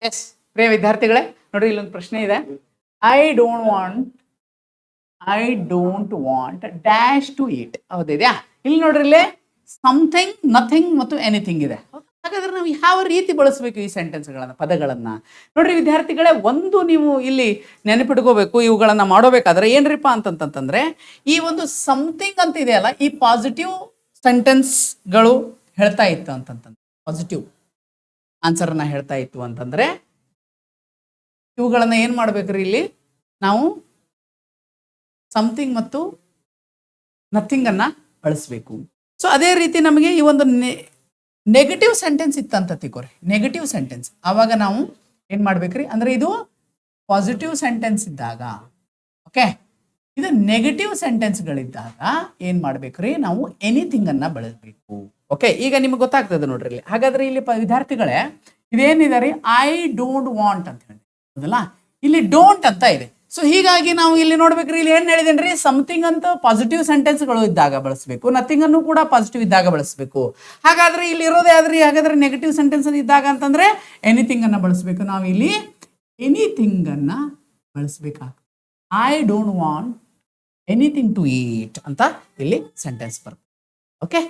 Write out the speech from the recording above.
S ಪ್ರಿಯ ವಿದ್ಯಾರ್ಥಿಗಳೇ, ನೋಡ್ರಿ ಇಲ್ಲೊಂದು ಪ್ರಶ್ನೆ ಇದೆ. I don't want dash to eat. ಹೌದಿದ್ಯಾ? ಇಲ್ಲಿ ನೋಡ್ರಿ, ಇಲ್ಲಿ ಸಮಥಿಂಗ್, ನಥಿಂಗ್ ಮತ್ತು ಎನಿಥಿಂಗ್ ಇದೆ. ಹಾಗಾದ್ರೆ ನಾವು ಯಾವ ರೀತಿ ಬಳಸಬೇಕು ಈ ಸೆಂಟೆನ್ಸ್ಗಳನ್ನ, ಪದಗಳನ್ನ? ನೋಡ್ರಿ ವಿದ್ಯಾರ್ಥಿಗಳೇ, ಒಂದು ನೀವು ಇಲ್ಲಿ ನೆನಪಿಟ್ಕೋಬೇಕು, ಇವುಗಳನ್ನ ಮಾಡೋಬೇಕಾದ್ರೆ ಏನ್ರಿಪ್ಪ ಅಂತಂತಂದ್ರೆ, ಈ ಒಂದು ಸಮಥಿಂಗ್ ಅಂತ ಇದೆಯಲ್ಲ, ಈ ಪಾಸಿಟಿವ್ ಸೆಂಟೆನ್ಸ್ಗಳು ಹೇಳ್ತಾ ಇತ್ತು ಅಂತಂತಂದ್ರೆ, ಪಾಸಿಟಿವ್ ಆನ್ಸರ್ನ ಹೇಳ್ತಾ ಇತ್ತು ಅಂತಂದ್ರೆ ಇವುಗಳನ್ನ ಏನ್ ಮಾಡ್ಬೇಕ್ರಿ, ಇಲ್ಲಿ ನಾವು ಸಮಥಿಂಗ್ ಮತ್ತು ನಥಿಂಗ್ ಅನ್ನ ಬಳಸಬೇಕು. ಸೊ ಅದೇ ರೀತಿ ನಮಗೆ ಈ ಒಂದು ನೆಗೆಟಿವ್ ಸೆಂಟೆನ್ಸ್ ಇತ್ತಂತ ತಿಳ್ಕೊರಿ, ನೆಗೆಟಿವ್ ಸೆಂಟೆನ್ಸ್, ಆವಾಗ ನಾವು ಏನ್ ಮಾಡ್ಬೇಕ್ರಿ ಅಂದ್ರೆ, ಇದು ಪಾಸಿಟಿವ್ ಸೆಂಟೆನ್ಸ್ ಇದ್ದಾಗ, ಓಕೆ, ಇದು ನೆಗೆಟಿವ್ ಸೆಂಟೆನ್ಸ್ಗಳಿದ್ದಾಗ ಏನ್ ಮಾಡ್ಬೇಕ್ರಿ, ನಾವು ಎನಿಥಿಂಗ್ ಅನ್ನ ಬಳಸಬೇಕು. ಓಕೆ, ಈಗ ನಿಮ್ಗೆ ಗೊತ್ತಾಗ್ತದೆ ನೋಡ್ರಿ ಇಲ್ಲಿ. ಹಾಗಾದ್ರೆ ಇಲ್ಲಿ ವಿದ್ಯಾರ್ಥಿಗಳೇ, ಇದೇನಿದೆ ರೀ, ಐ ಡೋಂಟ್ ವಾಂಟ್ ಅಂತ ಹೇಳಿ ಹೌದಲ್ಲ, ಇಲ್ಲಿ ಡೋಂಟ್ ಅಂತ ಇದೆ. ಸೊ ಹೀಗಾಗಿ ನಾವು ಇಲ್ಲಿ ನೋಡ್ಬೇಕ್ರಿ, ಇಲ್ಲಿ ಏನ್ ಹೇಳಿದೇನ್ರಿ, ಸಮಥಿಂಗ್ ಅಂತ ಪಾಸಿಟಿವ್ ಸೆಂಟೆನ್ಸ್ಗಳು ಇದ್ದಾಗ ಬಳಸಬೇಕು, ನಥಿಂಗ್ ಅನ್ನು ಕೂಡ ಪಾಸಿಟಿವ್ ಇದ್ದಾಗ ಬಳಸಬೇಕು. ಹಾಗಾದ್ರೆ ಇಲ್ಲಿ ಇರೋದೇ ಆದ್ರಿ, ಹಾಗಾದ್ರೆ ನೆಗೆಟಿವ್ ಸೆಂಟೆನ್ಸ್ ಇದ್ದಾಗ ಅಂತಂದ್ರೆ ಎನಿಥಿಂಗ್ ಅನ್ನ ಬಳಸಬೇಕು. ನಾವು ಇಲ್ಲಿ ಎನಿಥಿಂಗ್ ಅನ್ನ ಬಳಸಬೇಕಾಗ್ತದೆ. I don't want anything to eat ಅಂತ ಇಲ್ಲಿ ಸೆಂಟೆನ್ಸ್ ಬರುತ್ತೆ. ಓಕೆ.